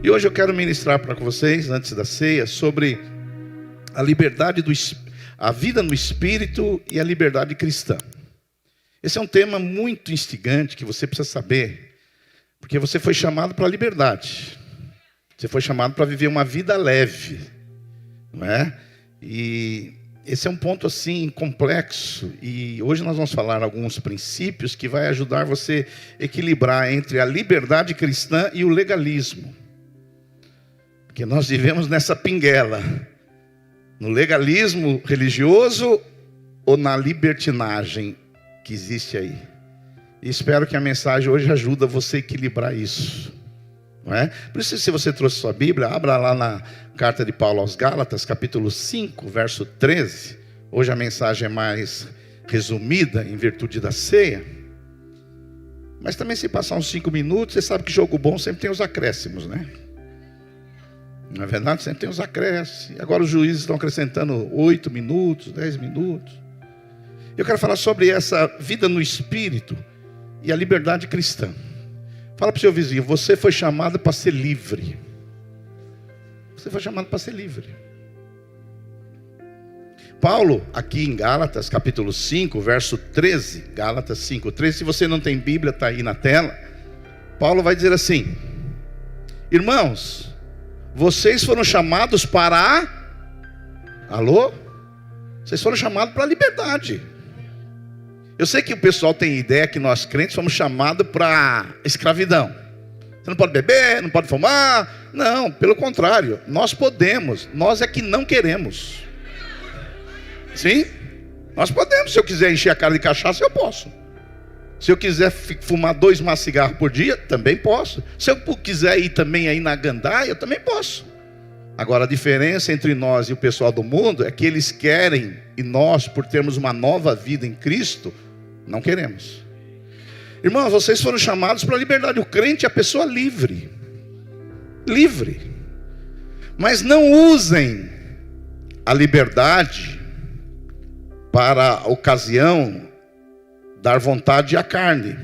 E hoje eu quero ministrar para vocês, antes da ceia, sobre a liberdade a vida no Espírito e a liberdade cristã. Esse é um tema muito instigante que você precisa saber, porque você foi chamado para a liberdade. Você foi chamado para viver uma vida leve, não é? E esse é um ponto assim complexo, e hoje nós vamos falar alguns princípios que vai ajudar você a equilibrar entre a liberdade cristã e o legalismo. Porque nós vivemos nessa pinguela, no legalismo religioso ou na libertinagem que existe aí. E espero que a mensagem hoje ajude você a equilibrar isso, não é? Por isso, se você trouxe sua Bíblia, abra lá na carta de Paulo aos Gálatas, capítulo 5, verso 13. Hoje a mensagem é mais resumida em virtude da ceia. Mas também, se passar uns 5 minutos, você sabe que jogo bom sempre tem os acréscimos, né? Não é verdade? Sempre tem os acréscimos. Agora os juízes estão acrescentando 8 minutos, 10 minutos. Eu quero falar sobre essa vida no Espírito e a liberdade cristã. Fala para o seu vizinho, você foi chamado para ser livre. Você foi chamado para ser livre. Paulo, aqui em Gálatas, capítulo 5, verso 13. Gálatas 5, 13. Se você não tem Bíblia, está aí na tela. Paulo vai dizer assim: irmãos, vocês foram chamados para Alô? Vocês foram chamados para a liberdade. Eu sei que o pessoal tem ideia que nós crentes fomos chamados para escravidão. Você não pode beber, não pode fumar. Não, pelo contrário, nós podemos. Nós é que não queremos. Sim? Nós podemos. Se eu quiser encher a cara de cachaça, eu posso. Se eu quiser fumar 2 maços de cigarro por dia, também posso. Se eu quiser ir também aí na gandaia, eu também posso. Agora, a diferença entre nós e o pessoal do mundo é que eles querem, e nós, por termos uma nova vida em Cristo, não queremos. Irmãos, vocês foram chamados para a liberdade. O crente é a pessoa livre. Livre. Mas não usem a liberdade para a ocasião dar vontade à carne.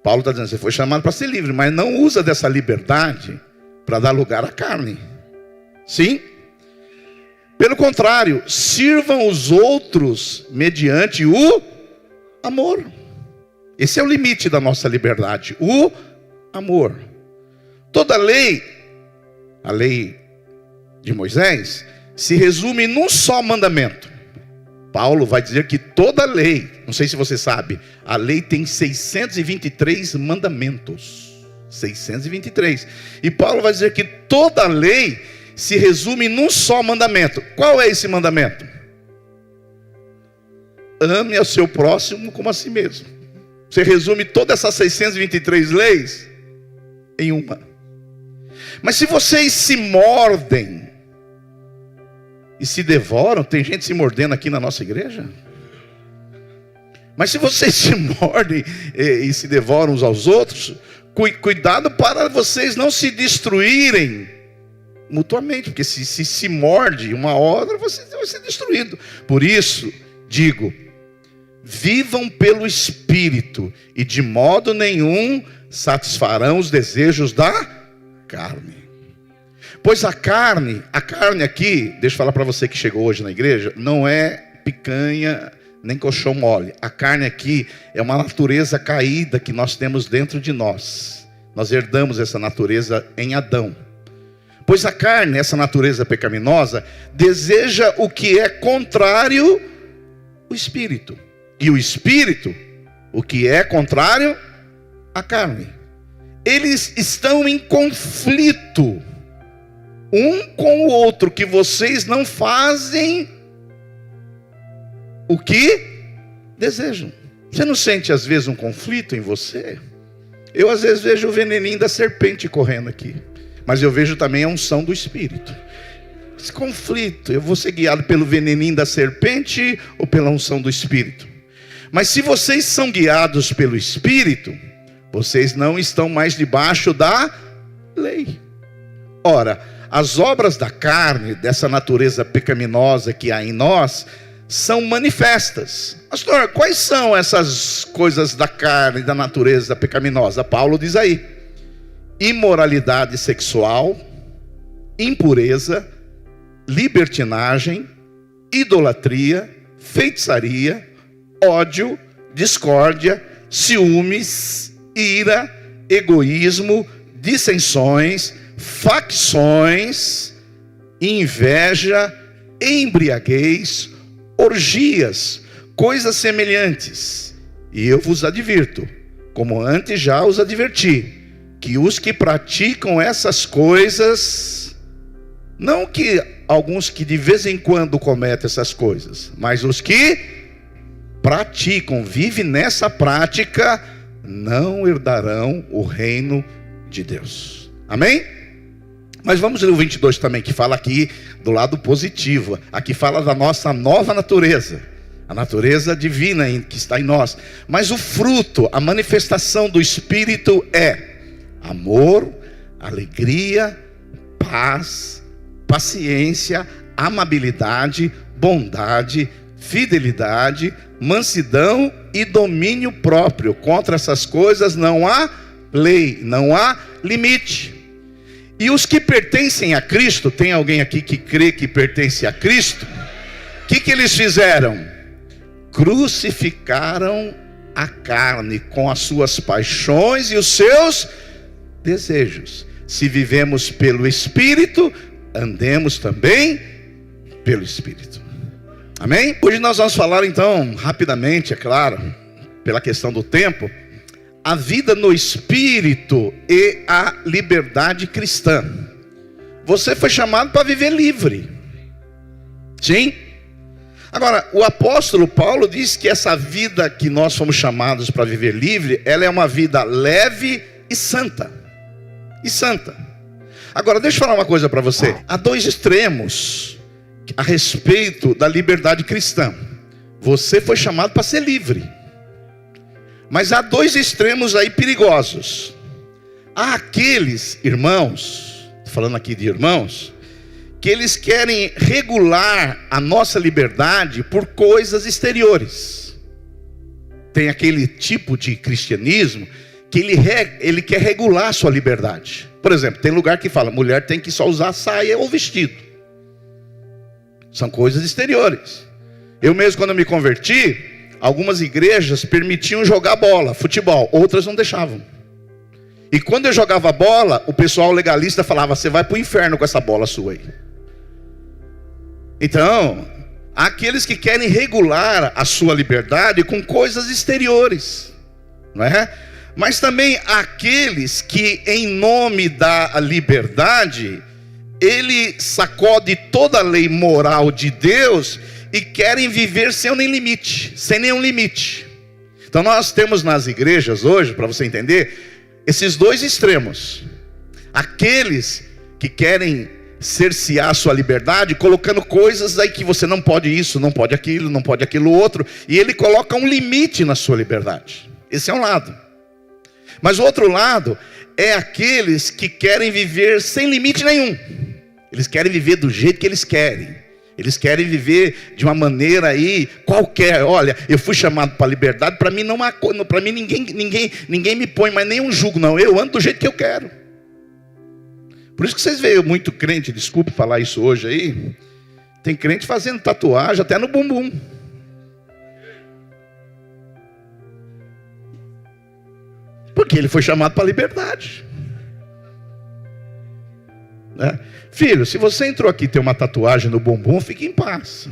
Paulo está dizendo, você foi chamado para ser livre, mas não usa dessa liberdade para dar lugar à carne. Sim? Pelo contrário, sirvam os outros mediante o amor. Esse é o limite da nossa liberdade, o amor. Toda lei, a lei de Moisés, se resume num só mandamento. Paulo vai dizer que toda lei, não sei se você sabe, a lei tem 623 mandamentos. 623. E Paulo vai dizer que toda lei se resume num só mandamento. Qual é esse mandamento? Ame ao seu próximo como a si mesmo. Você resume todas essas 623 leis em uma. Mas se vocês se mordem e se devoram, tem gente se mordendo aqui na nossa igreja. Mas se vocês se mordem e se devoram uns aos outros, cuidado para vocês não se destruírem mutuamente, porque se morde uma hora, você vai ser destruído. Por isso, digo, vivam pelo Espírito, e de modo nenhum satisfarão os desejos da carne. Pois a carne aqui, deixa eu falar para você que chegou hoje na igreja, não é picanha nem colchão mole. A carne aqui é uma natureza caída que nós temos dentro de nós. Nós herdamos essa natureza em Adão. Pois a carne, essa natureza pecaminosa, deseja o que é contrário ao Espírito. E o Espírito, o que é contrário à carne. Eles estão em conflito um com o outro, que vocês não fazem o que desejam. Você não sente às vezes um conflito em você? Eu às vezes vejo o veneninho da serpente correndo aqui, mas eu vejo também a unção do Espírito. Esse conflito, eu vou ser guiado pelo veneninho da serpente ou pela unção do Espírito? Mas se vocês são guiados pelo Espírito, vocês não estão mais debaixo da lei. Ora, as obras da carne, dessa natureza pecaminosa que há em nós, são manifestas. Pastor, quais são essas coisas da carne, da natureza pecaminosa? Paulo diz aí: imoralidade sexual, impureza, libertinagem, idolatria, feitiçaria, ódio, discórdia, ciúmes, ira, egoísmo, dissensões, facções, inveja, embriaguez, orgias, coisas semelhantes. E eu vos advirto, como antes já os adverti, que os que praticam essas coisas, não que alguns que de vez em quando cometem essas coisas, mas os que praticam, vivem nessa prática, não herdarão o reino de Deus. Amém? Mas vamos ler o 22 também, que fala aqui do lado positivo. Aqui fala da nossa nova natureza, a natureza divina que está em nós. Mas o fruto, a manifestação do Espírito é amor, alegria, paz, paciência, amabilidade, bondade, fidelidade, mansidão e domínio próprio. Contra essas coisas não há lei, não há limite. E os que pertencem a Cristo, tem alguém aqui que crê que pertence a Cristo? O que eles fizeram? Crucificaram a carne com as suas paixões e os seus desejos. Se vivemos pelo Espírito, andemos também pelo Espírito. Amém? Hoje nós vamos falar então, rapidamente, é claro, pela questão do tempo, a vida no Espírito e a liberdade cristã. Você foi chamado para viver livre. Sim? Agora, o apóstolo Paulo diz que essa vida que nós fomos chamados para viver livre, ela é uma vida leve e santa. E santa. Agora, deixa eu falar uma coisa para você. Há dois extremos a respeito da liberdade cristã. Você foi chamado para ser livre. Mas há dois extremos aí perigosos. Há aqueles irmãos, falando aqui de irmãos, que eles querem regular a nossa liberdade por coisas exteriores. Tem aquele tipo de cristianismo que ele quer regular a sua liberdade. Por exemplo, tem lugar que fala, mulher tem que só usar saia ou vestido. São coisas exteriores. Eu mesmo, quando eu me converti, algumas igrejas permitiam jogar bola, futebol, outras não deixavam. E quando eu jogava bola, o pessoal legalista falava, você vai para o inferno com essa bola sua aí. Então, há aqueles que querem regular a sua liberdade com coisas exteriores, não é? Mas também há aqueles que, em nome da liberdade, ele sacode toda a lei moral de Deus e querem viver sem nenhum limite, sem nenhum limite. Então nós temos nas igrejas hoje, para você entender, esses dois extremos. Aqueles que querem cercear a sua liberdade, colocando coisas aí que você não pode isso, não pode aquilo outro, e ele coloca um limite na sua liberdade. Esse é um lado. Mas o outro lado é aqueles que querem viver sem limite nenhum. Eles querem viver do jeito que eles querem. Eles querem viver de uma maneira aí qualquer. Olha, eu fui chamado para a liberdade, para mim não há, para mim ninguém me põe mais nenhum jugo, não. Eu ando do jeito que eu quero. Por isso que vocês veem muito crente, desculpe falar isso hoje aí, tem crente fazendo tatuagem até no bumbum. Porque ele foi chamado para a liberdade. Né? Filho, se você entrou aqui e tem uma tatuagem no bumbum, fique em paz.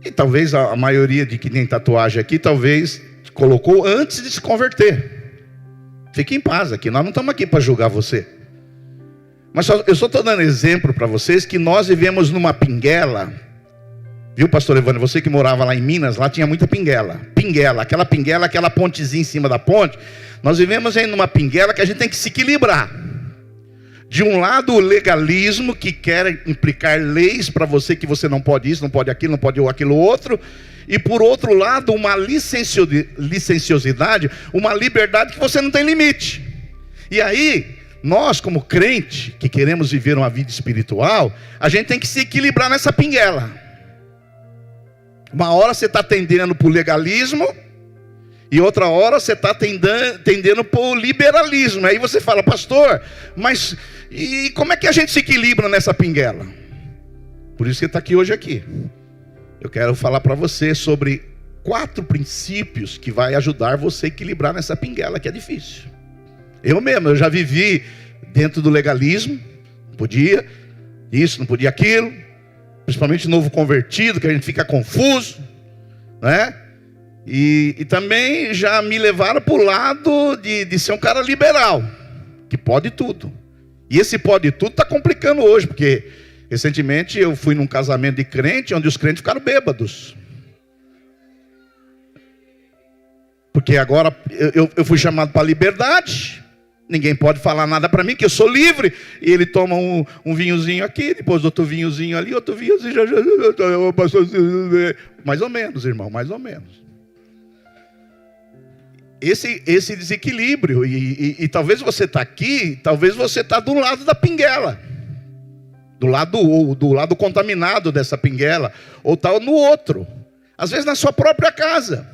E talvez a maioria de que tem tatuagem aqui, talvez colocou antes de se converter. Fique em paz aqui, nós não estamos aqui para julgar você. Mas eu só estou dando exemplo para vocês que nós vivemos numa pinguela. Viu, pastor Evandro, você que morava lá em Minas, lá tinha muita pinguela, aquela pontezinha em cima da ponte. Nós vivemos aí numa pinguela que a gente tem que se equilibrar. De um lado o legalismo, que quer implicar leis para você, que você não pode isso, não pode aquilo, não pode aquilo outro. E por outro lado uma licenciosidade, uma liberdade que você não tem limite. E aí, nós como crente, que queremos viver uma vida espiritual, a gente tem que se equilibrar nessa pinguela. Uma hora você está tendendo para o legalismo, E outra hora você está tendendo para o liberalismo. Aí você fala, pastor, mas e como é que a gente se equilibra nessa pinguela? Por isso que está aqui. Eu quero falar para você sobre 4 princípios que vai ajudar você a equilibrar nessa pinguela que é difícil. Eu já vivi dentro do legalismo, não podia isso, não podia aquilo, principalmente novo convertido, que a gente fica confuso, né? E também já me levaram para o lado de ser um cara liberal, que pode tudo. E esse pode tudo está complicando hoje, porque recentemente eu fui num casamento de crente, onde os crentes ficaram bêbados. Porque agora eu fui chamado para a liberdade, ninguém pode falar nada para mim, que eu sou livre. E ele toma um vinhozinho aqui, depois outro vinhozinho ali, outro vinhozinho, mais ou menos, irmão, mais ou menos. Esse desequilíbrio, e talvez você está aqui, talvez você está do lado da pinguela, do lado contaminado dessa pinguela, ou está no outro, às vezes na sua própria casa.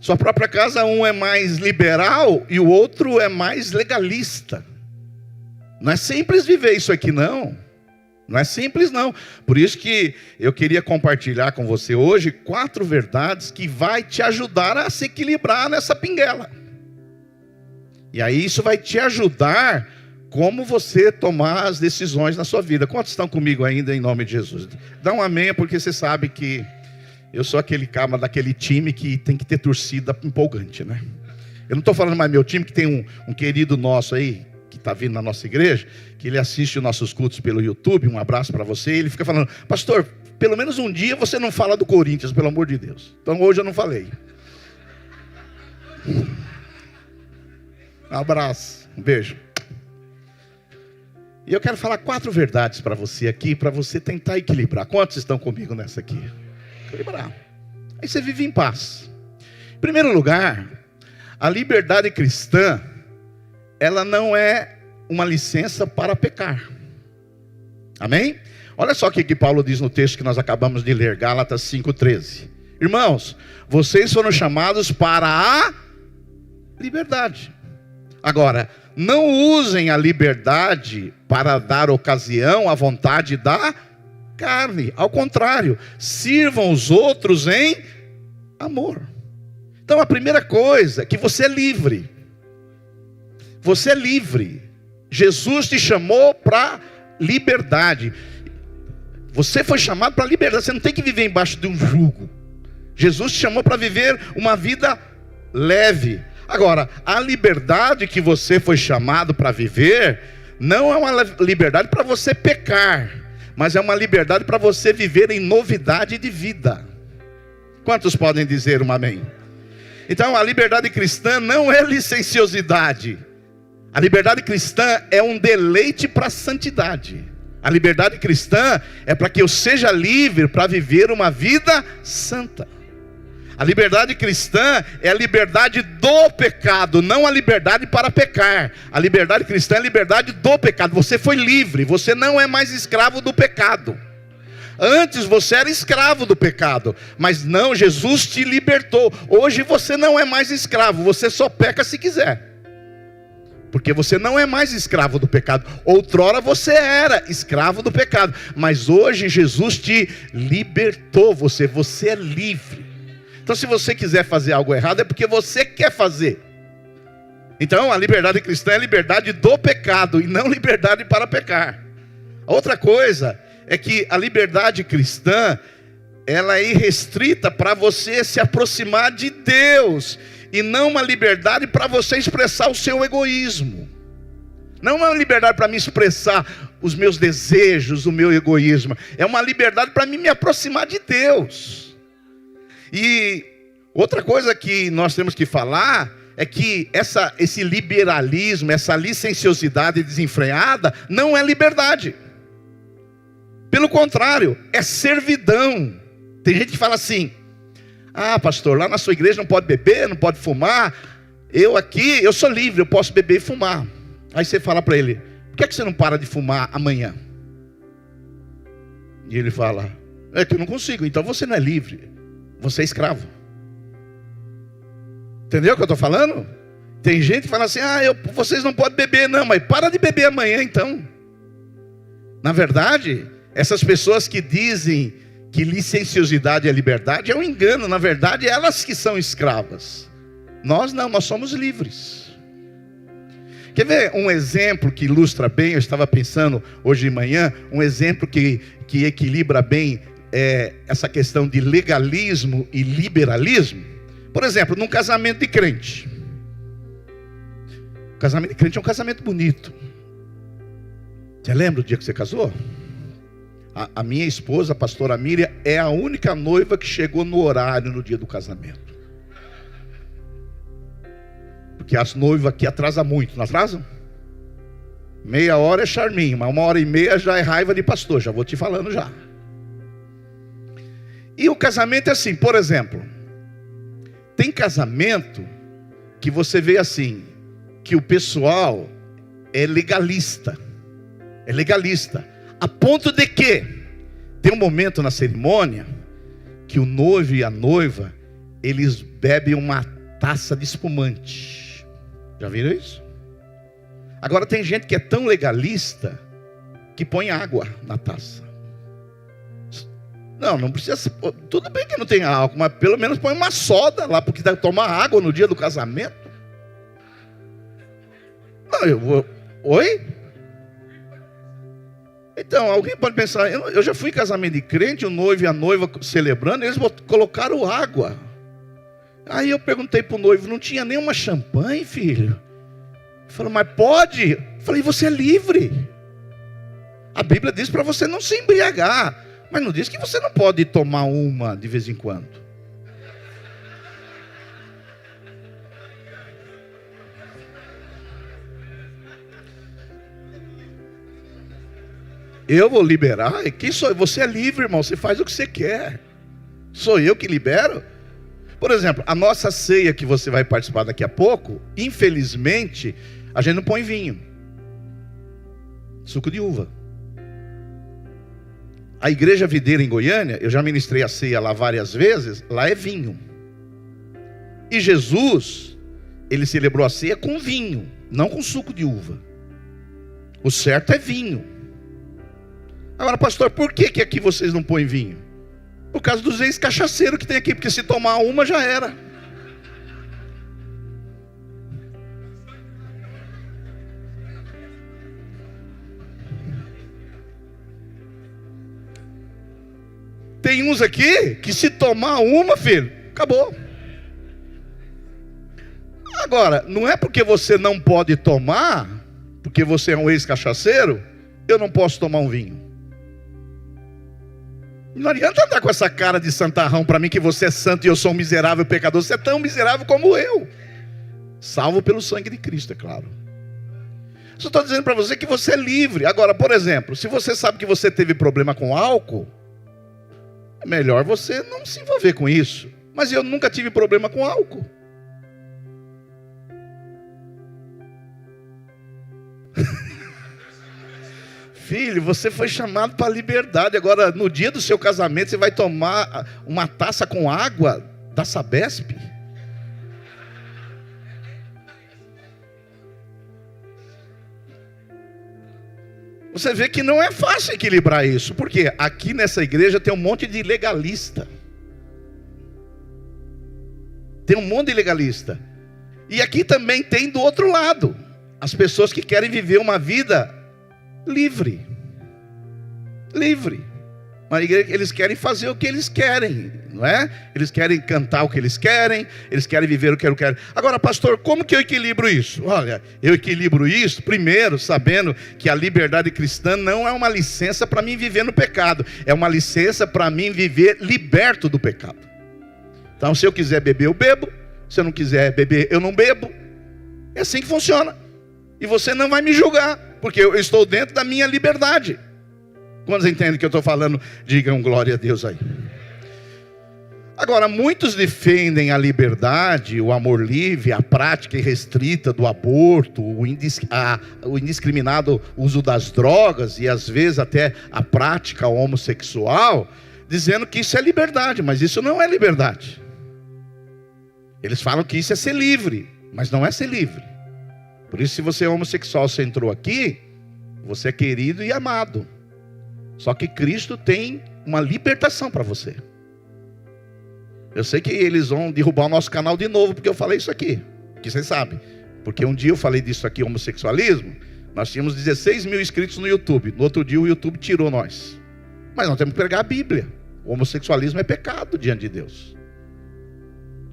Sua própria casa, um é mais liberal e o outro é mais legalista. Não é simples viver isso aqui não. Não é simples não. Por isso que eu queria compartilhar com você hoje 4 verdades que vai te ajudar a se equilibrar nessa pinguela. E aí isso vai te ajudar como você tomar as decisões na sua vida. Quantos estão comigo ainda em nome de Jesus? Dá um amém, porque você sabe que eu sou aquele cara daquele time que tem que ter torcida empolgante, né? Eu não estou falando mais meu time, que tem um querido nosso aí, que está vindo na nossa igreja, que ele assiste os nossos cultos pelo YouTube, um abraço para você, e ele fica falando, pastor, pelo menos um dia você não fala do Corinthians, pelo amor de Deus. Então hoje eu não falei. Um abraço, um beijo. E eu quero falar 4 verdades para você aqui, para você tentar equilibrar. Quantos estão comigo nessa aqui? Equilibrar. Aí você vive em paz. Em primeiro lugar, a liberdade cristã, ela não é uma licença para pecar. Amém? Olha só o que Paulo diz no texto que nós acabamos de ler, Gálatas 5,13. Irmãos, vocês foram chamados para a liberdade. Agora, não usem a liberdade para dar ocasião à vontade da carne. Ao contrário, sirvam os outros em amor. Então a primeira coisa é que você é livre. Você é livre. Jesus te chamou para liberdade. Você foi chamado para liberdade. Você não tem que viver embaixo de um jugo. Jesus te chamou para viver uma vida leve. Agora, a liberdade que você foi chamado para viver não é uma liberdade para você pecar, mas é uma liberdade para você viver em novidade de vida. Quantos podem dizer um amém? Então a liberdade cristã não é licenciosidade. A liberdade cristã é um deleite para a santidade. A liberdade cristã é para que eu seja livre para viver uma vida santa. A liberdade cristã é a liberdade do pecado, não a liberdade para pecar. A liberdade cristã é a liberdade do pecado. Você foi livre, você não é mais escravo do pecado. Antes você era escravo do pecado, mas não, Jesus te libertou. Hoje você não é mais escravo, você só peca se quiser. Porque você não é mais escravo do pecado. Outrora você era escravo do pecado, mas hoje Jesus te libertou. Você é livre. Então se você quiser fazer algo errado, é porque você quer fazer. Então a liberdade cristã é a liberdade do pecado, e não liberdade para pecar. A outra coisa é que a liberdade cristã, ela é irrestrita para você se aproximar de Deus, e não uma liberdade para você expressar o seu egoísmo. Não é uma liberdade para me expressar os meus desejos, o meu egoísmo. É uma liberdade para me aproximar de Deus. E outra coisa que nós temos que falar é que esse liberalismo, essa licenciosidade desenfreada não é liberdade. Pelo contrário, é servidão. Tem gente que fala assim: ah, pastor, lá na sua igreja não pode beber, não pode fumar. Eu aqui, eu sou livre, eu posso beber e fumar. Aí você fala para ele: por que você não para de fumar amanhã? E ele fala: é que eu não consigo. Então você não é livre, você é escravo. Entendeu o que eu estou falando? Tem gente que fala assim, vocês não podem beber, não, mas para de beber amanhã então. Na verdade, essas pessoas que dizem que licenciosidade é liberdade, é um engano. Na verdade, elas que são escravas. Nós não, nós somos livres. Quer ver um exemplo que ilustra bem? Eu estava pensando hoje de manhã, um exemplo que equilibra bem essa questão de legalismo e liberalismo. Por exemplo, num casamento de crente. O casamento de crente é um casamento bonito. Você lembra do dia que você casou? A minha esposa, a pastora Miriam, é a única noiva que chegou no horário no dia do casamento. Porque as noivas aqui atrasam muito, não atrasam? Meia hora é charminho, mas 1h30 já é raiva de pastor, já vou te falando já. E o casamento é assim, por exemplo, tem casamento que você vê assim, que o pessoal é legalista, a ponto de que tem um momento na cerimônia que o noivo e a noiva, eles bebem uma taça de espumante. Já viram isso? Agora tem gente que é tão legalista que põe água na taça. Não precisa ser, tudo bem que não tem álcool, mas pelo menos põe uma soda lá, porque dá tomar água no dia do casamento. Não, eu vou... Oi? Então, alguém pode pensar, eu já fui em casamento de crente, o noivo e a noiva celebrando, eles colocaram água. Aí eu perguntei para o noivo, não tinha nenhuma champanhe, filho? Ele falou, mas pode? Eu falei, você é livre. A Bíblia diz para você não se embriagar, mas não diz que você não pode tomar uma de vez em quando. Eu vou liberar? Quem sou eu? Você é livre, irmão. Você faz o que você quer. Sou eu que libero? Por exemplo, a nossa ceia que você vai participar daqui a pouco, infelizmente, a gente não põe vinho. Suco de uva. A Igreja Videira em Goiânia, eu já ministrei a ceia lá várias vezes, lá é vinho. E Jesus, ele celebrou a ceia com vinho, não com suco de uva. O certo é vinho. Agora, pastor, por que aqui vocês não põem vinho? Por causa dos ex-cachaceiros que tem aqui, porque se tomar uma já era. Tem uns aqui que se tomar uma, filho, acabou. Agora, não é porque você não pode tomar, porque você é um ex-cachaceiro, eu não posso tomar um vinho. Não adianta andar com essa cara de santarrão para mim que você é santo e eu sou um miserável pecador. Você é tão miserável como eu. Salvo pelo sangue de Cristo, é claro. Só estou dizendo para você que você é livre. Agora, por exemplo, se você sabe que você teve problema com álcool, é melhor você não se envolver com isso. Mas eu nunca tive problema com álcool. Filho, você foi chamado para a liberdade. Agora, no dia do seu casamento, você vai tomar uma taça com água da Sabesp? Você vê que não é fácil equilibrar isso. Porque aqui nessa igreja tem um monte de legalista. Tem um monte de legalista. E aqui também tem do outro lado as pessoas que querem viver uma vida livre. Mas eles querem fazer o que eles querem, não é? Eles querem cantar o que eles querem viver o que eles querem. Agora, pastor, como que eu equilibro isso? Olha, eu equilibro isso, primeiro, sabendo que a liberdade cristã não é uma licença para mim viver no pecado. É uma licença para mim viver liberto do pecado. Então, se eu quiser beber, eu bebo. Se eu não quiser beber, eu não bebo. É assim que funciona. E você não vai me julgar, porque eu estou dentro da minha liberdade. Quantos entendem que eu estou falando? Digam glória a Deus aí. Agora, muitos defendem a liberdade, o amor livre, a prática irrestrita do aborto, o indiscriminado uso das drogas e às vezes até a prática homossexual, dizendo que isso é liberdade, mas isso não é liberdade. Eles falam que isso é ser livre, mas não é ser livre. Por isso, se você é homossexual, você entrou aqui, você é querido e amado. Só que Cristo tem uma libertação para você. Eu sei que eles vão derrubar o nosso canal de novo, porque eu falei isso aqui, que vocês sabem. Porque um dia eu falei disso aqui, homossexualismo, nós tínhamos 16 mil inscritos no YouTube. No outro dia o YouTube tirou nós. Mas nós temos que pregar a Bíblia. O homossexualismo é pecado diante de Deus.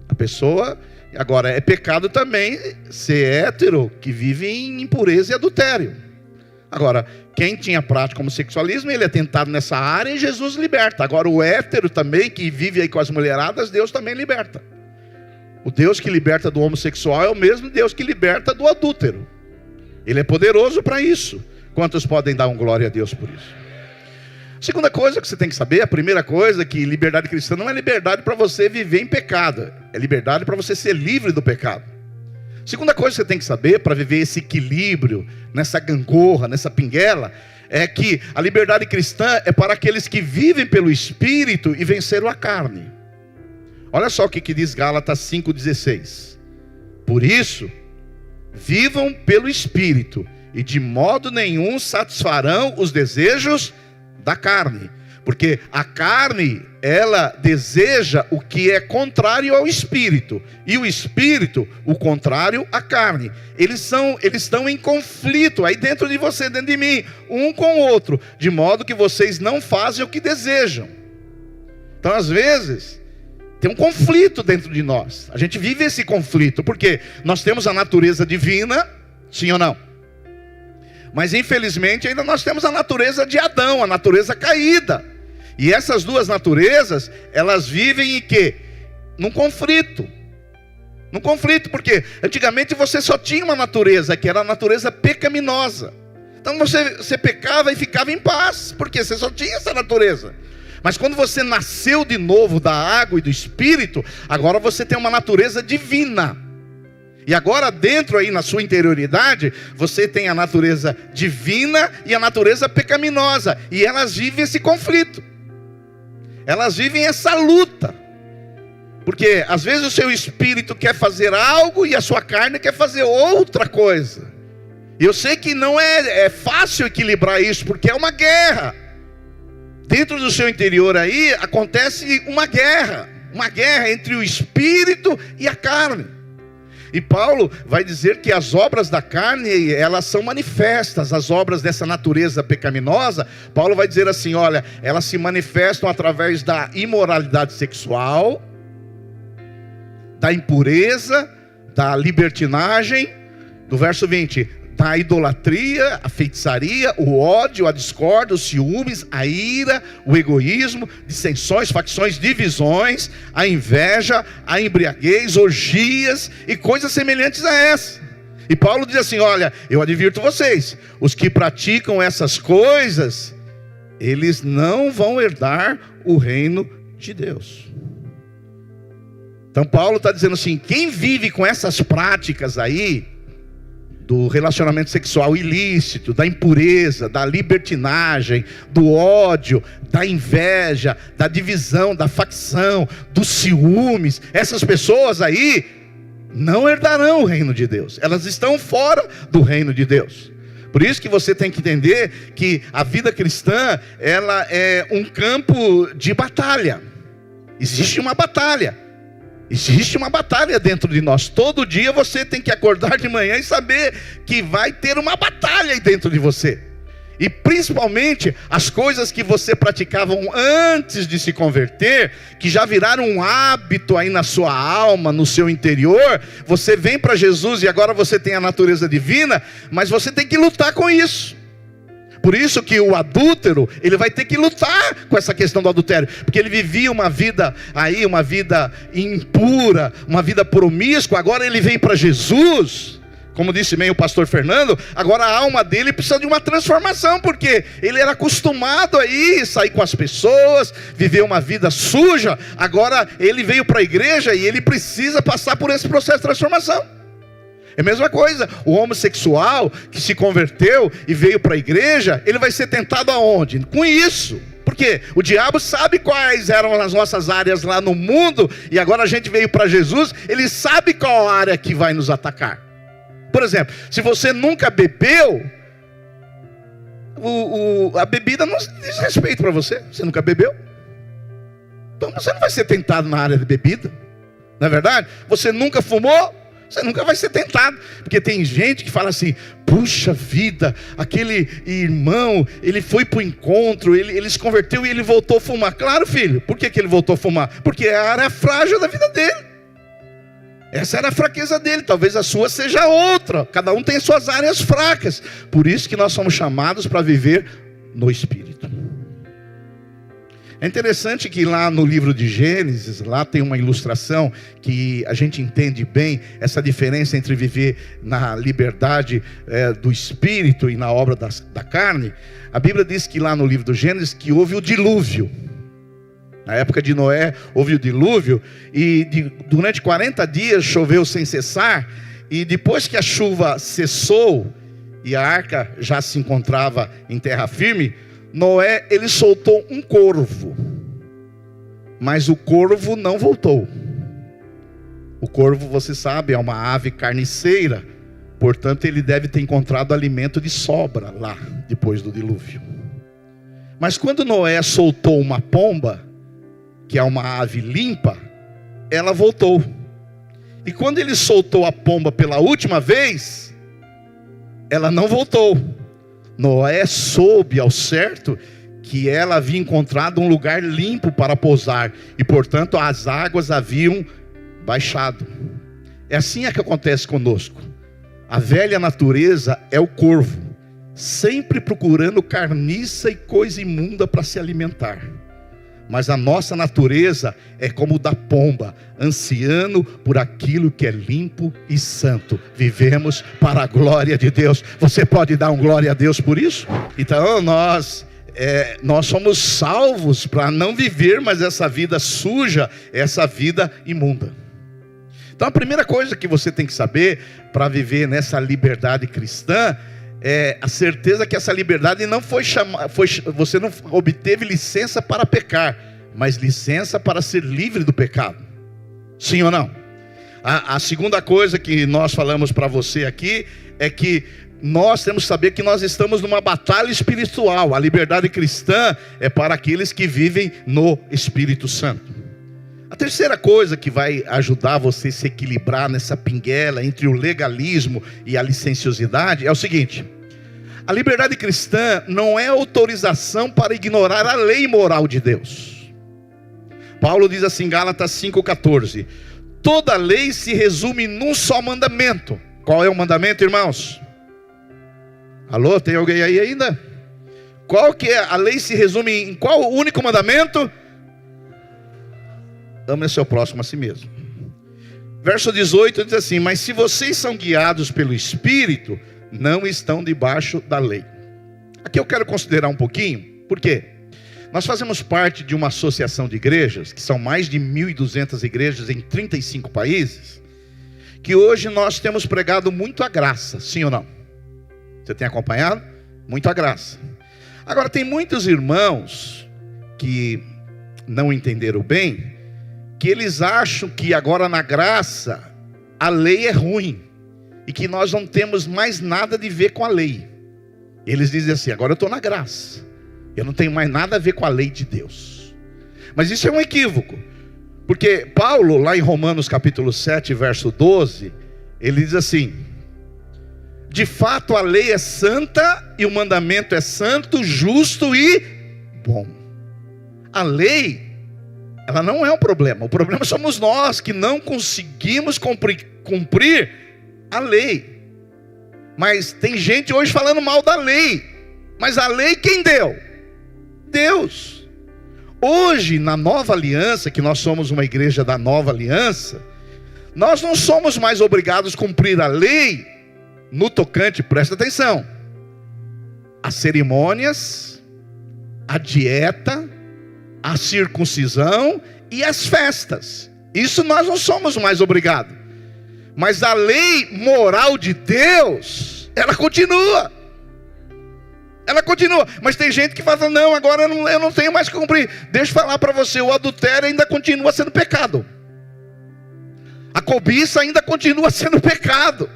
A pessoa, agora é pecado também ser hétero, que vive em impureza e adultério. Agora, quem tinha prática homossexualismo, ele é tentado nessa área e Jesus liberta. Agora o hétero também, que vive aí com as mulheradas, Deus também liberta. O Deus que liberta do homossexual é o mesmo Deus que liberta do adúltero. Ele é poderoso para isso. Quantos podem dar um glória a Deus por isso? Segunda coisa que você tem que saber, a primeira coisa, que liberdade cristã não é liberdade para você viver em pecado. É liberdade para você ser livre do pecado. Segunda coisa que você tem que saber, para viver esse equilíbrio, nessa gangorra, nessa pinguela, é que a liberdade cristã é para aqueles que vivem pelo Espírito e venceram a carne. Olha só o que diz Gálatas 5,16. Por isso, vivam pelo Espírito, e de modo nenhum satisfarão os desejos da carne. Porque a carne, ela deseja o que é contrário ao Espírito, e o Espírito, o contrário à carne. Eles estão em conflito, aí dentro de você, dentro de mim, um com o outro, de modo que vocês não fazem o que desejam. Então às vezes tem um conflito dentro de nós. A gente vive esse conflito, porque nós temos a natureza divina, sim ou não? Mas infelizmente ainda nós temos a natureza de Adão, a natureza caída. E essas duas naturezas, elas vivem em quê? Num conflito. Num conflito, porque antigamente você só tinha uma natureza, que era a natureza pecaminosa. Então você pecava e ficava em paz, porque você só tinha essa natureza. Mas quando você nasceu de novo da água e do Espírito, agora você tem uma natureza divina. E agora dentro aí na sua interioridade, você tem a natureza divina e a natureza pecaminosa. E elas vivem esse conflito. Elas vivem essa luta. Porque às vezes o seu espírito quer fazer algo e a sua carne quer fazer outra coisa. E eu sei que não é fácil equilibrar isso, porque é uma guerra. Dentro do seu interior aí acontece uma guerra entre o espírito e a carne. E Paulo vai dizer que as obras da carne, elas são manifestas, as obras dessa natureza pecaminosa. Paulo vai dizer assim, olha, elas se manifestam através da imoralidade sexual, da impureza, da libertinagem, do verso 20, da idolatria, a feitiçaria, o ódio, a discórdia, os ciúmes, a ira, o egoísmo, dissensões, facções, divisões, a inveja, a embriaguez, orgias e coisas semelhantes a essa. E Paulo diz assim, olha, eu advirto vocês, os que praticam essas coisas, eles não vão herdar o reino de Deus. Então Paulo está dizendo assim, quem vive com essas práticas aí, do relacionamento sexual ilícito, da impureza, da libertinagem, do ódio, da inveja, da divisão, da facção, dos ciúmes, essas pessoas aí não herdarão o reino de Deus. Elas estão fora do reino de Deus. Por isso que você tem que entender que a vida cristã, ela é um campo de batalha. Existe uma batalha. Existe uma batalha dentro de nós. Todo dia você tem que acordar de manhã e saber que vai ter uma batalha aí dentro de você. E principalmente as coisas que você praticava antes de se converter, que já viraram um hábito aí na sua alma, no seu interior. Você vem para Jesus e agora você tem a natureza divina, mas você tem que lutar com isso. Por isso que o adúltero, ele vai ter que lutar com essa questão do adultério, porque ele vivia uma vida aí, uma vida impura, uma vida promíscua. Agora ele vem para Jesus, como disse bem o pastor Fernando, agora a alma dele precisa de uma transformação, porque ele era acostumado aí sair com as pessoas, viver uma vida suja. Agora ele veio para a igreja e ele precisa passar por esse processo de transformação. É a mesma coisa, o homossexual que se converteu e veio para a igreja, ele vai ser tentado aonde? Com isso, quê? O diabo sabe quais eram as nossas áreas lá no mundo, e agora a gente veio para Jesus, ele sabe qual área que vai nos atacar. Por exemplo, se você nunca bebeu, a bebida não diz respeito para você. Você nunca bebeu, então você não vai ser tentado na área de bebida, não é verdade? Você nunca fumou, você nunca vai ser tentado. Porque tem gente que fala assim: puxa vida, aquele irmão, ele foi para o encontro, ele se converteu e ele voltou a fumar. Claro, filho, por que ele voltou a fumar? Porque é a área frágil da vida dele. Essa era a fraqueza dele, talvez a sua seja outra. Cada um tem suas áreas fracas. Por isso que nós somos chamados para viver no Espírito. É interessante que lá no livro de Gênesis, lá tem uma ilustração que a gente entende bem essa diferença entre viver na liberdade do Espírito e na obra da carne. A Bíblia diz que lá no livro do Gênesis que houve o dilúvio. Na época de Noé houve o dilúvio e durante 40 dias choveu sem cessar. E depois que a chuva cessou e a arca já se encontrava em terra firme, Noé, ele soltou um corvo, mas o corvo não voltou. O corvo, você sabe, é uma ave carniceira, portanto ele deve ter encontrado alimento de sobra lá, depois do dilúvio. Mas quando Noé soltou uma pomba, que é uma ave limpa, ela voltou. E quando ele soltou a pomba pela última vez, ela não voltou. Noé soube ao certo que ela havia encontrado um lugar limpo para pousar, e portanto as águas haviam baixado. É assim que acontece conosco. A velha natureza é o corvo, sempre procurando carniça e coisa imunda para se alimentar. Mas a nossa natureza é como o da pomba, ansiando por aquilo que é limpo e santo. Vivemos para a glória de Deus. Você pode dar um glória a Deus por isso? Então nós somos salvos para não viver mais essa vida suja, essa vida imunda. Então a primeira coisa que você tem que saber para viver nessa liberdade cristã é a certeza que essa liberdade não você não obteve licença para pecar, mas licença para ser livre do pecado. Sim ou não? A segunda coisa que nós falamos para você aqui é que nós temos que saber que nós estamos numa batalha espiritual. A liberdade cristã é para aqueles que vivem no Espírito Santo. A terceira coisa que vai ajudar você a se equilibrar nessa pinguela entre o legalismo e a licenciosidade é o seguinte: a liberdade cristã não é autorização para ignorar a lei moral de Deus. Paulo diz assim, Gálatas 5,14: toda lei se resume num só mandamento. Qual é o mandamento, irmãos? Alô, tem alguém aí ainda? Qual que é? A lei se resume em qual o único mandamento? Ame o seu próximo a si mesmo. Verso 18 diz assim: mas se vocês são guiados pelo Espírito, não estão debaixo da lei. Aqui eu quero considerar um pouquinho, por quê? Nós fazemos parte de uma associação de igrejas, que são mais de 1.200 igrejas em 35 países, que hoje nós temos pregado muito a graça, sim ou não? Você tem acompanhado? Muito a graça. Agora tem muitos irmãos que não entenderam bem, que eles acham que agora na graça a lei é ruim, e que nós não temos mais nada de ver com a lei. Eles dizem assim: agora eu estou na graça, eu não tenho mais nada a ver com a lei de Deus. Mas isso é um equívoco, porque Paulo, lá em Romanos capítulo 7, verso 12, ele diz assim: de fato a lei é santa, e o mandamento é santo, justo e bom. A lei, ela não é um problema. O problema somos nós, que não conseguimos cumprir a lei. Mas tem gente hoje falando mal da lei. Mas a lei quem deu? Deus. Hoje na nova aliança, que nós somos uma igreja da nova aliança, nós não somos mais obrigados a cumprir a lei no tocante, presta atenção, as cerimônias, a dieta, a circuncisão e as festas. Isso nós não somos mais obrigados. Mas a lei moral de Deus, ela continua. Ela continua, mas tem gente que fala, não, agora eu não tenho mais que cumprir. Deixa eu falar para você, o adultério ainda continua sendo pecado. A cobiça ainda continua sendo pecado.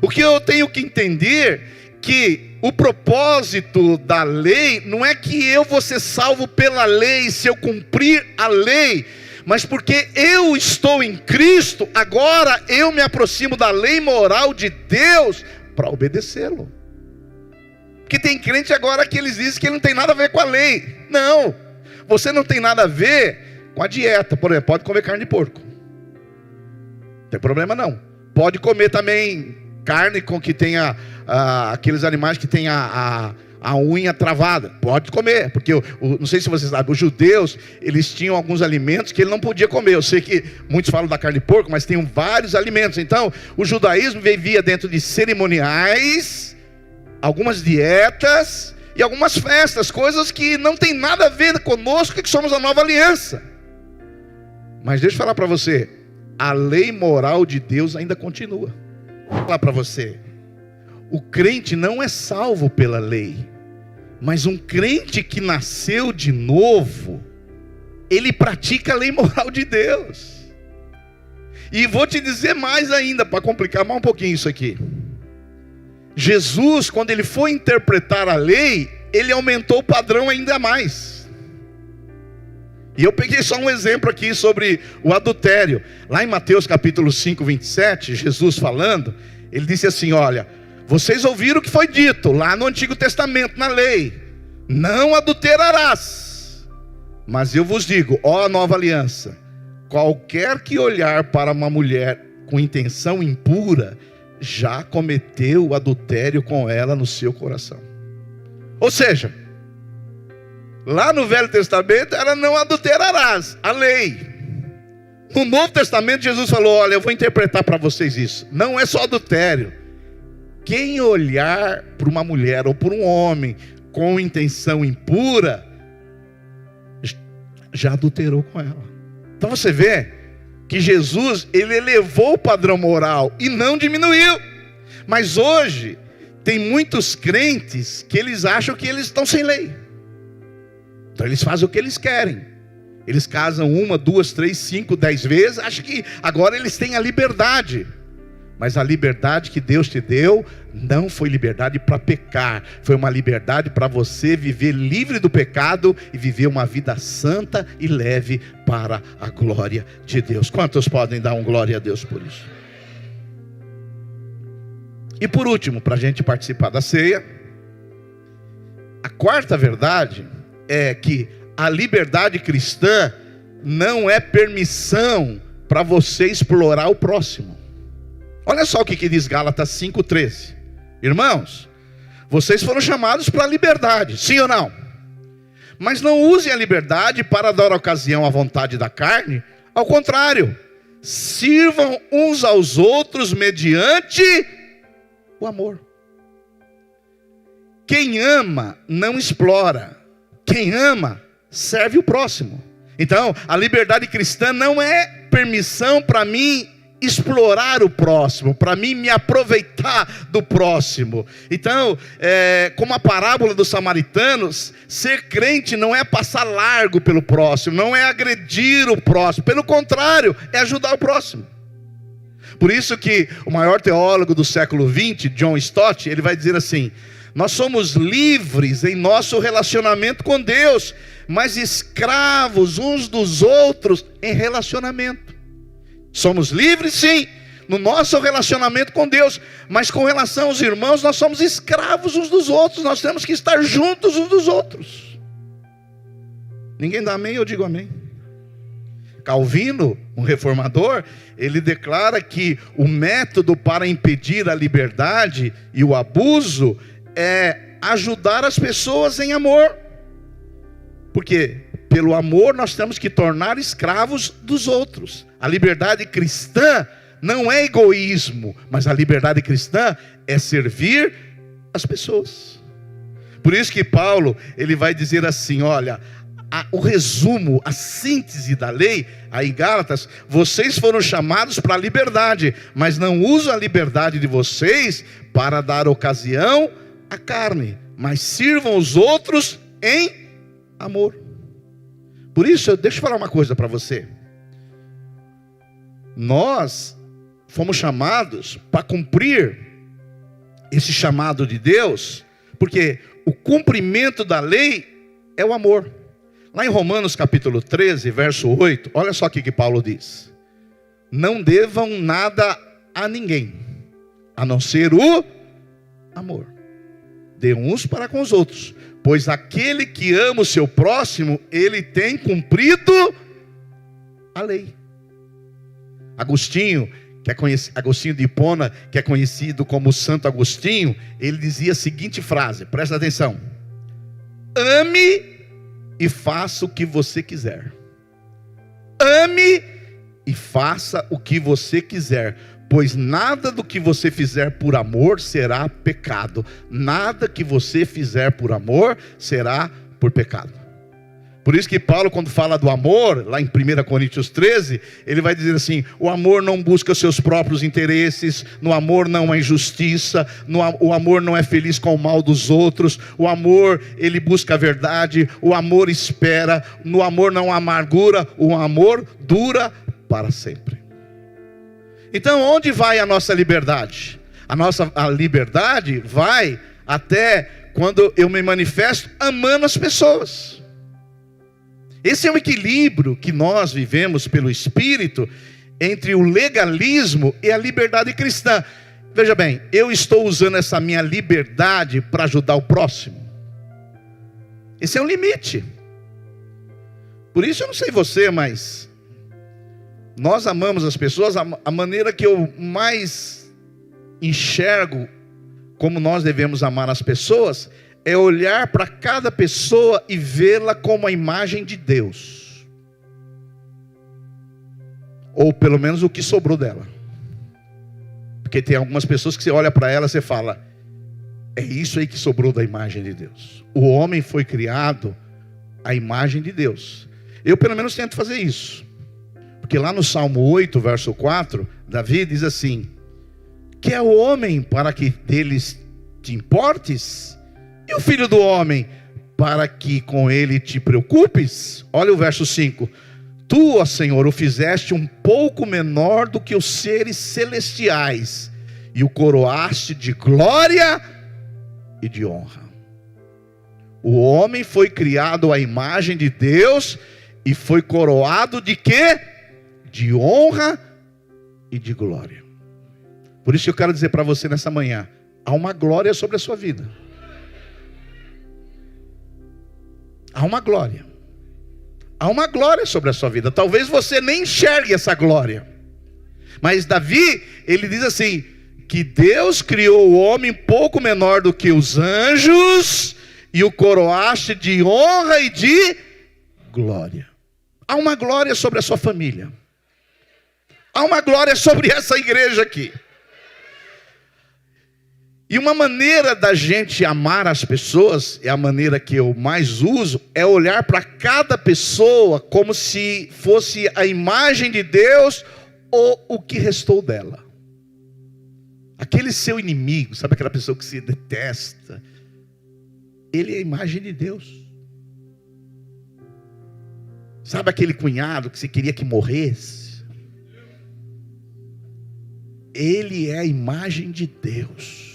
O que eu tenho que entender, que o propósito da lei, não é que eu vou ser salvo pela lei, se eu cumprir a lei, mas porque eu estou em Cristo, agora eu me aproximo da lei moral de Deus, para obedecê-lo. Porque tem crente agora que eles dizem que não tem nada a ver com a lei. Não, você não tem nada a ver com a dieta. Por exemplo, pode comer carne de porco, não tem problema não. Pode comer também carne com que tenha aqueles animais que tem a unha travada, pode comer. Porque não sei se vocês sabem, os judeus, eles tinham alguns alimentos que ele não podia comer. Eu sei que muitos falam da carne de porco, mas tem vários alimentos. Então o judaísmo vivia dentro de cerimoniais, algumas dietas e algumas festas, coisas que não tem nada a ver conosco, que somos a nova aliança. Mas deixa eu falar para você, a lei moral de Deus ainda continua. Vou falar para você, o crente não é salvo pela lei, mas um crente que nasceu de novo, ele pratica a lei moral de Deus. E vou te dizer mais ainda, para complicar mais um pouquinho isso aqui. Jesus, quando ele foi interpretar a lei, ele aumentou o padrão ainda mais. E eu peguei só um exemplo aqui sobre o adultério. Lá em Mateus capítulo 5, 27, Jesus falando, ele disse assim, olha, vocês ouviram o que foi dito lá no Antigo Testamento, na lei, não adulterarás. Mas eu vos digo, ó nova aliança, qualquer que olhar para uma mulher com intenção impura, já cometeu o adultério com ela no seu coração. Ou seja, lá no Velho Testamento era não adulterarás, a lei. No Novo Testamento Jesus falou, olha, eu vou interpretar para vocês isso, não é só adultério. Quem olhar para uma mulher ou por um homem com intenção impura, já adulterou com ela. Então você vê que Jesus, ele elevou o padrão moral e não diminuiu. Mas hoje tem muitos crentes que eles acham que eles estão sem lei. Então eles fazem o que eles querem. Eles casam 1, 2, 3, 5, 10 vezes. Acham que agora eles têm a liberdade. Mas a liberdade que Deus te deu não foi liberdade para pecar. Foi uma liberdade para você viver livre do pecado e viver uma vida santa e leve para a glória de Deus. Quantos podem dar glória a Deus por isso? E por último, para a gente participar da ceia, a quarta verdade é que a liberdade cristã não é permissão para você explorar o próximo. Olha só o que diz Gálatas 5,13. Irmãos, vocês foram chamados para a liberdade, sim ou não? Mas não usem a liberdade para dar ocasião à vontade da carne. Ao contrário, sirvam uns aos outros mediante o amor. Quem ama não explora. Quem ama serve o próximo. Então, a liberdade cristã não é permissão para mim explorar o próximo, para mim me aproveitar do próximo. Então, como a parábola dos samaritanos, ser crente não é passar largo pelo próximo, não é agredir o próximo, pelo contrário, é ajudar o próximo. Por isso que o maior teólogo do século XX, John Stott, ele vai dizer assim: nós somos livres em nosso relacionamento com Deus, mas escravos uns dos outros em relacionamento. Somos livres sim, no nosso relacionamento com Deus, mas com relação aos irmãos, nós somos escravos uns dos outros. Nós temos que estar juntos uns dos outros. Ninguém dá amém? Eu digo amém. Calvino, um reformador, ele declara que o método para impedir a liberdade e o abuso é ajudar as pessoas em amor. Porque pelo amor nós temos que tornar escravos dos outros. A liberdade cristã não é egoísmo, mas a liberdade cristã é servir as pessoas. Por isso que Paulo, ele vai dizer assim, olha, o resumo, a síntese da lei, aí em Gálatas: vocês foram chamados para a liberdade, mas não usam a liberdade de vocês para dar ocasião à carne. mas sirvam os outros em amor. Por isso, deixa eu falar uma coisa para você. Nós fomos chamados para cumprir esse chamado de Deus, porque o cumprimento da lei é o amor. Lá em Romanos capítulo 13, verso 8, olha só o que Paulo diz: não devam nada a ninguém, a não ser o amor. Dê uns para com os outros, pois aquele que ama o seu próximo, ele tem cumprido a lei. Agostinho de Hipona, que é conhecido como Santo Agostinho, ele dizia a seguinte frase, presta atenção: ame e faça o que você quiser. Ame e faça o que você quiser, pois nada do que você fizer por amor será pecado. Nada que você fizer por amor será por pecado. Por isso que Paulo, quando fala do amor, lá em 1 Coríntios 13, ele vai dizer assim: o amor não busca seus próprios interesses, no amor não há injustiça, o amor não é feliz com o mal dos outros, o amor, ele busca a verdade, o amor espera, no amor não há amargura, o amor dura para sempre. Então, onde vai a nossa liberdade? A liberdade vai até quando eu me manifesto amando as pessoas. Esse é o equilíbrio que nós vivemos pelo Espírito entre o legalismo e a liberdade cristã. Veja bem, eu estou usando essa minha liberdade para ajudar o próximo. Esse é um limite. Por isso eu não sei você, mas nós amamos as pessoas. A maneira que eu mais enxergo como nós devemos amar as pessoas é olhar para cada pessoa e vê-la como a imagem de Deus, ou pelo menos o que sobrou dela. Porque tem algumas pessoas que você olha para ela e você fala: é isso aí que sobrou da imagem de Deus. O homem foi criado à imagem de Deus. Eu pelo menos tento fazer isso, porque lá no Salmo 8, verso 4, Davi diz assim: que é o homem para que deles te importes, e o filho do homem para que com ele te preocupes? Olha o verso 5: tu, ó Senhor, o fizeste um pouco menor do que os seres celestiais, e o coroaste de glória e de honra. O homem foi criado à imagem de Deus e foi coroado de quê? De honra e de glória. Por isso eu quero dizer para você nessa manhã: há uma glória sobre a sua vida. Há uma glória. Há uma glória sobre a sua vida. Talvez você nem enxergue essa glória. Mas Davi, ele diz assim: que Deus criou o homem pouco menor do que os anjos, e o coroaste de honra e de glória. Há uma glória sobre a sua família. Há uma glória sobre essa igreja aqui. E uma maneira da gente amar as pessoas, é a maneira que eu mais uso, é olhar para cada pessoa como se fosse a imagem de Deus ou o que restou dela. Aquele seu inimigo, sabe aquela pessoa que se detesta, ele é a imagem de Deus. Sabe aquele cunhado que você queria que morresse? Ele é a imagem de Deus.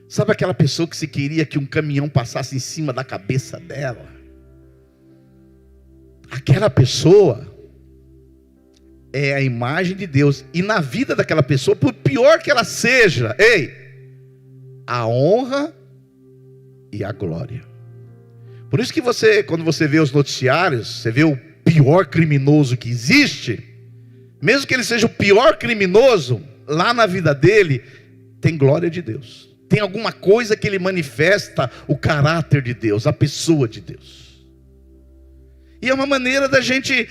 Sabe aquela pessoa que você queria que um caminhão passasse em cima da cabeça dela? Aquela pessoa é a imagem de Deus. E na vida daquela pessoa, por pior que ela seja, a honra e a glória. Por isso que você, quando você vê os noticiários, você vê o pior criminoso que existe, mesmo que ele seja o pior criminoso, lá na vida dele tem glória de Deus. Tem alguma coisa que ele manifesta o caráter de Deus, a pessoa de Deus. E é uma maneira da gente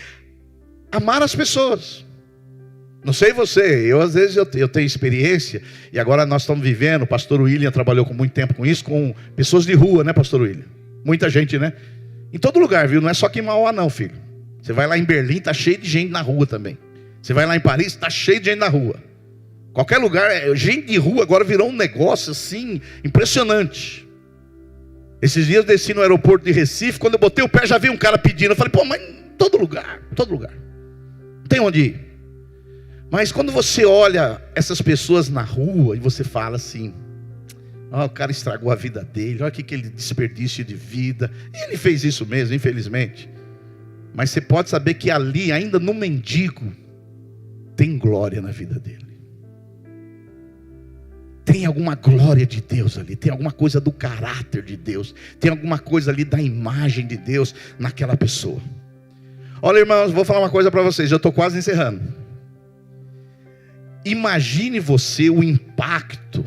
amar as pessoas. Não sei você, às vezes eu tenho experiência, e agora nós estamos vivendo, o pastor William trabalhou com muito tempo com isso, com pessoas de rua, né, pastor William? Muita gente, né? Em todo lugar, viu? Não é só aqui em Mauá não, filho. Você vai lá em Berlim, está cheio de gente na rua também. Você vai lá em Paris, está cheio de gente na rua. Qualquer lugar, gente de rua agora virou um negócio assim, impressionante. Esses dias eu desci no aeroporto de Recife, quando eu botei o pé já vi um cara pedindo. Eu falei, pô, mas em todo lugar, não tem onde ir. Mas quando você olha essas pessoas na rua e você fala assim, o cara estragou a vida dele, olha que ele desperdício de vida. E ele fez isso mesmo, infelizmente. Mas você pode saber que ali, ainda no mendigo, tem glória na vida dele. Tem alguma glória de Deus ali, tem alguma coisa do caráter de Deus, tem alguma coisa ali da imagem de Deus naquela pessoa. Olha, irmãos, vou falar uma coisa para vocês, eu estou quase encerrando. Imagine você o impacto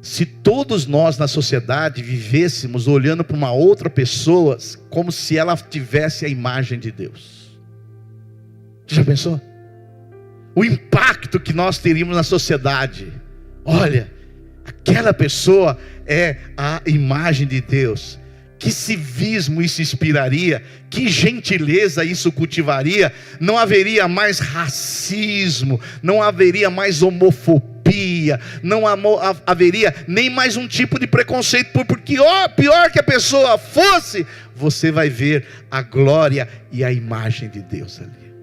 se todos nós na sociedade vivêssemos olhando para uma outra pessoa como se ela tivesse a imagem de Deus. Você já pensou? O impacto que nós teríamos na sociedade. Olha, aquela pessoa é a imagem de Deus. Que civismo isso inspiraria, que gentileza isso cultivaria. Não haveria mais racismo, não haveria mais homofobia, não haveria nem mais um tipo de preconceito, porque pior que a pessoa fosse, você vai ver a glória e a imagem de Deus ali.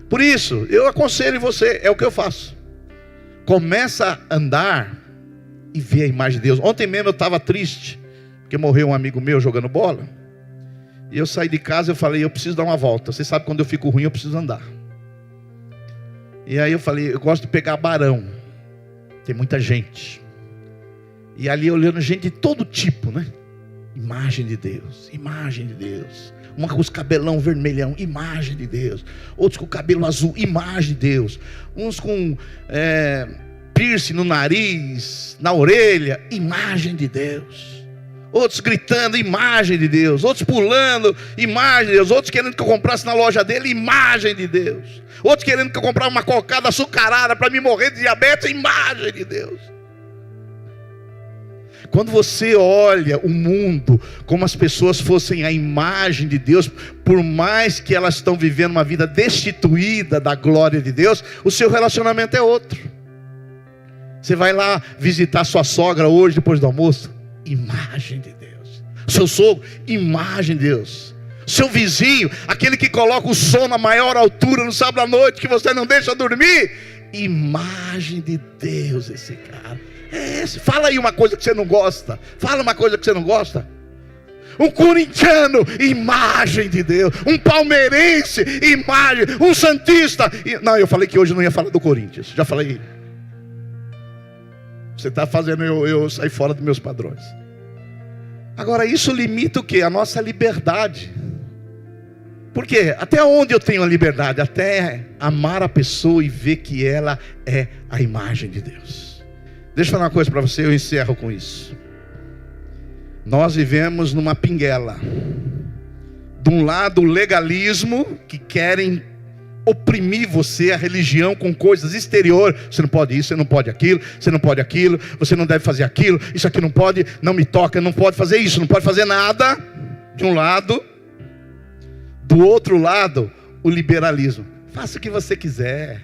Por isso, eu aconselho você, é o que eu faço. Começa a andar e ver a imagem de Deus. Ontem mesmo eu estava triste, porque morreu um amigo meu jogando bola. E eu saí de casa e eu falei, eu preciso dar uma volta. Você sabe, quando eu fico ruim eu preciso andar. E aí eu falei, eu gosto de pegar Barão. Tem muita gente. E ali olhando gente de todo tipo, né? Imagem de Deus, imagem de Deus. Uma com os cabelão vermelhão, imagem de Deus. Outros com cabelo azul, imagem de Deus. Uns com piercing no nariz, na orelha, imagem de Deus. Outros gritando, imagem de Deus. Outros pulando, imagem de Deus. Outros querendo que eu comprasse na loja dele, imagem de Deus. Outros querendo que eu comprasse uma cocada açucarada para me morrer de diabetes, imagem de Deus. Quando você olha o mundo como as pessoas fossem a imagem de Deus, por mais que elas estão vivendo uma vida destituída da glória de Deus, o seu relacionamento é outro. Você vai lá visitar sua sogra hoje depois do almoço, imagem de Deus. Seu sogro, imagem de Deus. Seu vizinho, aquele que coloca o som na maior altura no sábado à noite, que você não deixa dormir, imagem de Deus esse cara. Fala aí uma coisa que você não gosta. Fala uma coisa que você não gosta. Um corintiano, imagem de Deus. Um palmeirense, imagem. Um santista. Não, eu falei que hoje não ia falar do Corinthians. Já falei. Você está fazendo eu sair fora dos meus padrões. Agora isso limita o quê? A nossa liberdade. Por quê? Até onde eu tenho a liberdade? Até amar a pessoa e ver que ela é a imagem de Deus. Deixa eu falar uma coisa para você, eu encerro com isso. Nós vivemos numa pinguela. De um lado o legalismo, que querem oprimir você, a religião, com coisas exteriores. Você não pode isso, você não pode aquilo, você não pode aquilo, você não deve fazer aquilo, isso aqui não pode, não me toca, não pode fazer isso, não pode fazer nada. De um lado. Do outro lado, o liberalismo. Faça o que você quiser.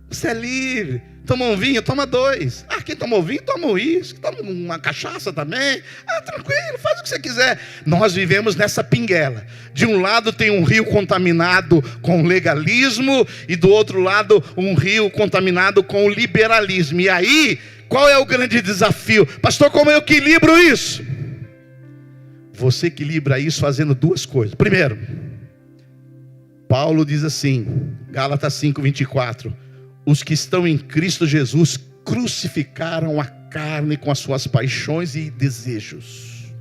Você é livre. Toma um vinho, toma dois. Quem tomou vinho, toma um uísque. Toma uma cachaça também. Tranquilo, faz o que você quiser. Nós vivemos nessa pinguela. De um lado tem um rio contaminado com legalismo, e do outro lado um rio contaminado com o liberalismo. E aí, qual é o grande desafio? Pastor, como eu equilibro isso? Você equilibra isso fazendo duas coisas. Primeiro, Paulo diz assim, Gálatas 5:24: os que estão em Cristo Jesus crucificaram a carne com as suas paixões e desejos.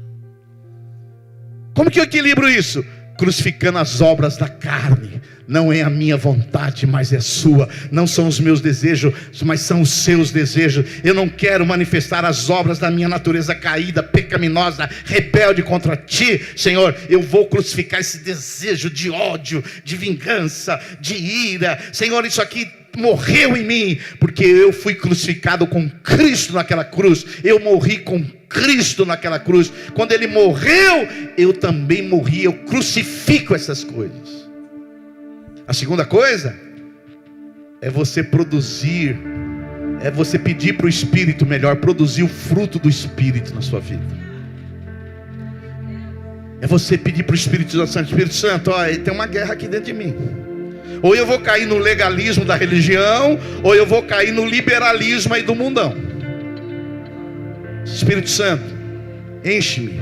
Como que eu equilibro isso? Crucificando as obras da carne. Não é a minha vontade, mas é sua. Não são os meus desejos, mas são os seus desejos. Eu não quero manifestar as obras da minha natureza caída, pecaminosa, rebelde contra ti, Senhor. Eu vou crucificar esse desejo de ódio, de vingança, de ira. Senhor, isso aqui morreu em mim, porque eu fui crucificado com Cristo naquela cruz. Eu morri com Cristo naquela cruz. Quando Ele morreu, eu também morri. Eu crucifico essas coisas. A segunda coisa é você produzir, é você pedir para o Espírito melhor, produzir o fruto do Espírito na sua vida. É você pedir para o Espírito Santo: Espírito Santo, ó, tem uma guerra aqui dentro de mim. Ou eu vou cair no legalismo da religião, ou eu vou cair no liberalismo aí do mundão. Espírito Santo, enche-me.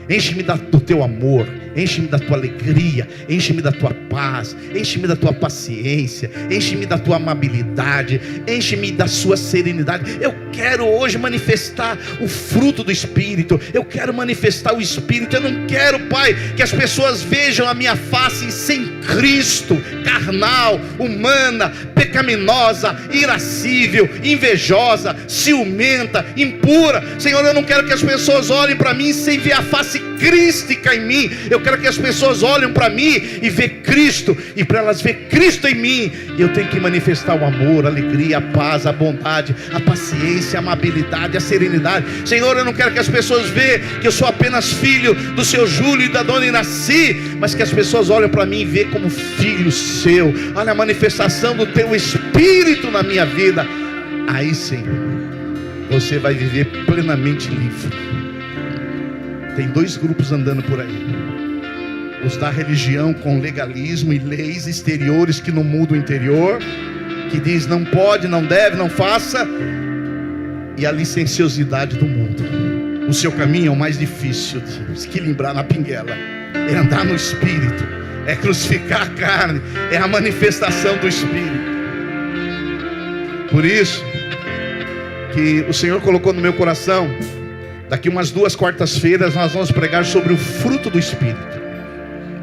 Enche-me do teu amor, enche-me da tua alegria, enche-me da tua paz, enche-me da tua paciência, enche-me da tua amabilidade, enche-me da sua serenidade. Eu quero hoje manifestar o fruto do Espírito. Eu quero manifestar o Espírito. Eu não quero, Pai, que as pessoas vejam a minha face sem Cristo, carnal, humana, pecaminosa, irascível, invejosa, ciumenta, impura. Senhor, eu não quero que as pessoas olhem para mim sem ver a face crística em mim. Eu quero que as pessoas olhem para mim e vejam Cristo, e para elas ver Cristo em mim, eu tenho que manifestar o amor, a alegria, a paz, a bondade, a paciência, a amabilidade, a serenidade. Senhor, eu não quero que as pessoas vejam que eu sou apenas filho do seu Júlio e da dona Inaci, mas que as pessoas olhem para mim e vejam como filho seu. Olha a manifestação do teu Espírito na minha vida. Aí sim, você vai viver plenamente livre. Tem dois grupos andando por aí: os da religião com legalismo e leis exteriores que não mudam o interior, que diz não pode, não deve, não faça, e a licenciosidade do mundo. O seu caminho é o mais difícil de equilibrar na pinguela. É andar no Espírito, é crucificar a carne, é a manifestação do Espírito. Por isso que o Senhor colocou no meu coração: daqui umas 2 quartas-feiras nós vamos pregar sobre o fruto do Espírito: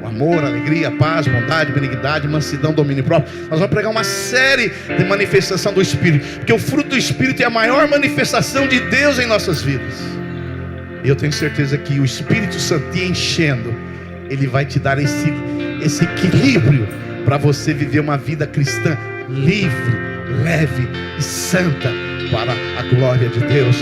o amor, a alegria, a paz, bondade, benignidade, mansidão, domínio próprio. Nós vamos pregar uma série de manifestação do Espírito, porque o fruto do Espírito é a maior manifestação de Deus em nossas vidas. E eu tenho certeza que o Espírito Santo te enchendo, ele vai te dar esse equilíbrio para você viver uma vida cristã livre, leve e santa para a glória de Deus.